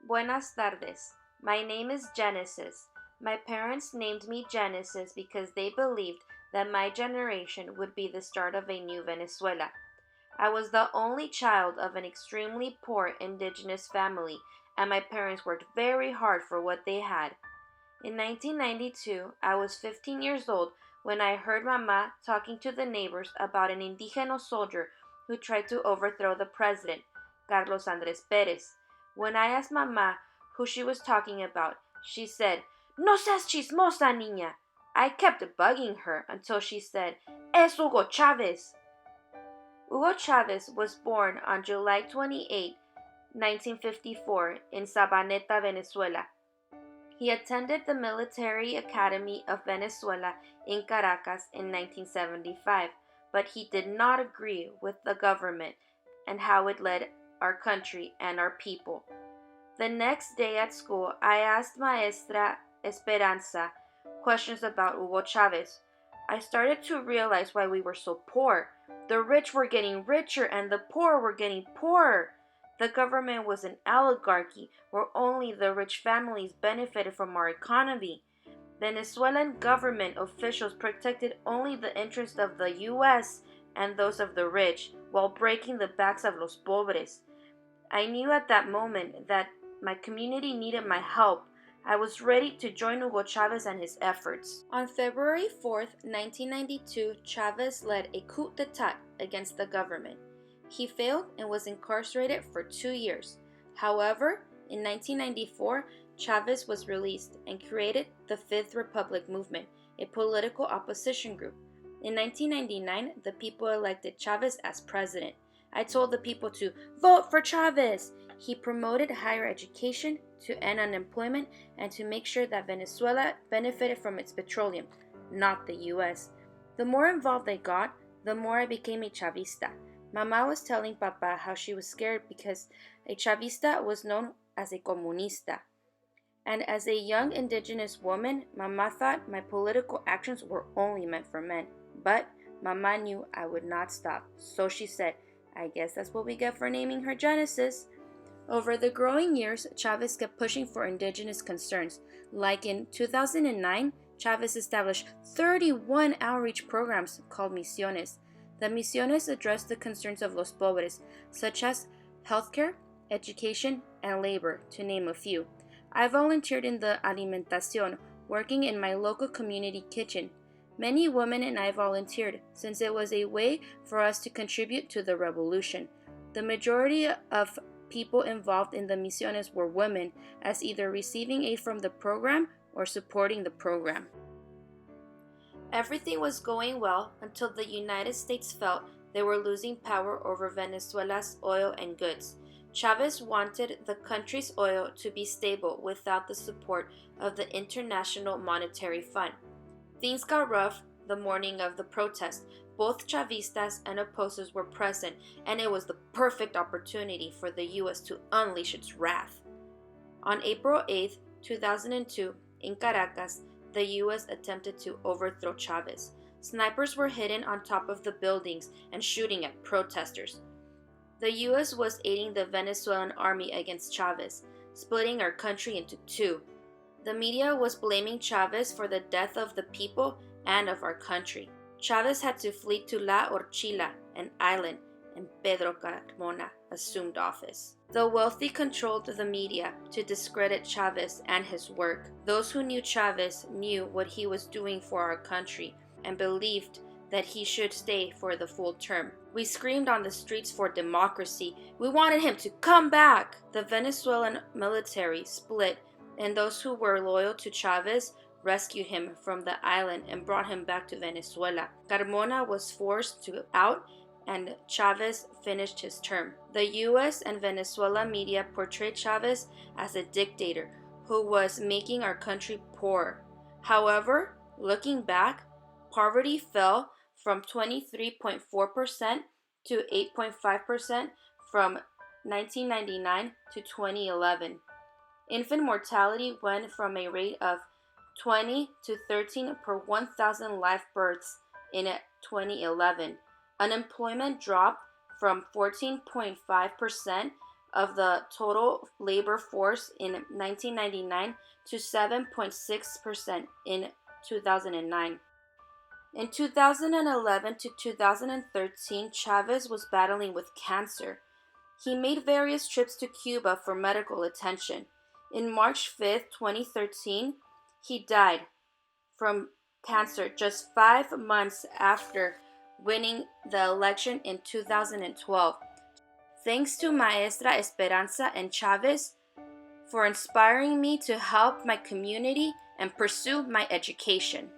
Buenas tardes. My name is Genesis. My parents named me Genesis because they believed that my generation would be the start of a new Venezuela. I was the only child of an extremely poor indigenous family, and my parents worked very hard for what they had. In 1992, I was 15 years old when I heard Mama talking to the neighbors about an indigeno soldier who tried to overthrow the president, Carlos Andrés Pérez. When I asked Mama who she was talking about, she said, No seas chismosa, niña. I kept bugging her until she said, Es Hugo Chavez. Hugo Chavez was born on July 28, 1954, in Sabaneta, Venezuela. He attended the Military Academy of Venezuela in Caracas in 1975, but he did not agree with the government and how it led our country and our people. The next day at school, I asked Maestra Esperanza questions about Hugo Chavez. I started to realize why we were so poor. The rich were getting richer and the poor were getting poorer. The government was an oligarchy where only the rich families benefited from our economy. Venezuelan government officials protected only the interests of the U.S. and those of the rich, while breaking the backs of los pobres. I knew at that moment that my community needed my help. I was ready to join Hugo Chavez and his efforts. On February 4th, 1992, Chavez led a coup d'etat against the government. He failed and was incarcerated for 2 years. However, in 1994, Chavez was released and created the Fifth Republic Movement, a political opposition group. In 1999, the people elected Chavez as president. I told the people to vote for Chavez. He promoted higher education to end unemployment and to make sure that Venezuela benefited from its petroleum, not the U.S. The more involved I got, the more I became a Chavista. Mama was telling Papa how she was scared because a Chavista was known as a comunista. And as a young indigenous woman, Mama thought my political actions were only meant for men. But Mama knew I would not stop, so she said, I guess that's what we get for naming her Genesis. Over the growing years, Chavez kept pushing for indigenous concerns. Like in 2009, Chavez established 31 outreach programs called Misiones. The Misiones addressed the concerns of los pobres, such as healthcare, education, and labor, to name a few. I volunteered in the alimentación, working in my local community kitchen. Many women and I volunteered, since it was a way for us to contribute to the revolution. The majority of people involved in the Misiones were women, as either receiving aid from the program or supporting the program. Everything was going well until the United States felt they were losing power over Venezuela's oil and goods. Chavez wanted the country's oil to be stable without the support of the International Monetary Fund. Things got rough the morning of the protest. Both Chavistas and opposers were present, and it was the perfect opportunity for the U.S. to unleash its wrath. On April 8, 2002, in Caracas, the U.S. attempted to overthrow Chavez. Snipers were hidden on top of the buildings and shooting at protesters. The U.S. was aiding the Venezuelan army against Chavez, splitting our country into two. The media was blaming Chavez for the death of the people and of our country. Chavez had to flee to La Orchila, an island, and Pedro Carmona assumed office. The wealthy controlled the media to discredit Chavez and his work. Those who knew Chavez knew what he was doing for our country and believed that he should stay for the full term. We screamed on the streets for democracy. We wanted him to come back. The Venezuelan military split, and those who were loyal to Chavez rescued him from the island and brought him back to Venezuela. Carmona was forced out and Chavez finished his term. The U.S. and Venezuela media portrayed Chavez as a dictator who was making our country poor. However, looking back, poverty fell from 23.4% to 8.5% from 1999 to 2011. Infant mortality went from a rate of 20 to 13 per 1,000 live births in 2011. Unemployment dropped from 14.5% of the total labor force in 1999 to 7.6% in 2009. In 2011 to 2013, Chavez was battling with cancer. He made various trips to Cuba for medical attention. In March 5, 2013, he died from cancer just 5 months after winning the election in 2012. Thanks to Maestra Esperanza and Chavez for inspiring me to help my community and pursue my education.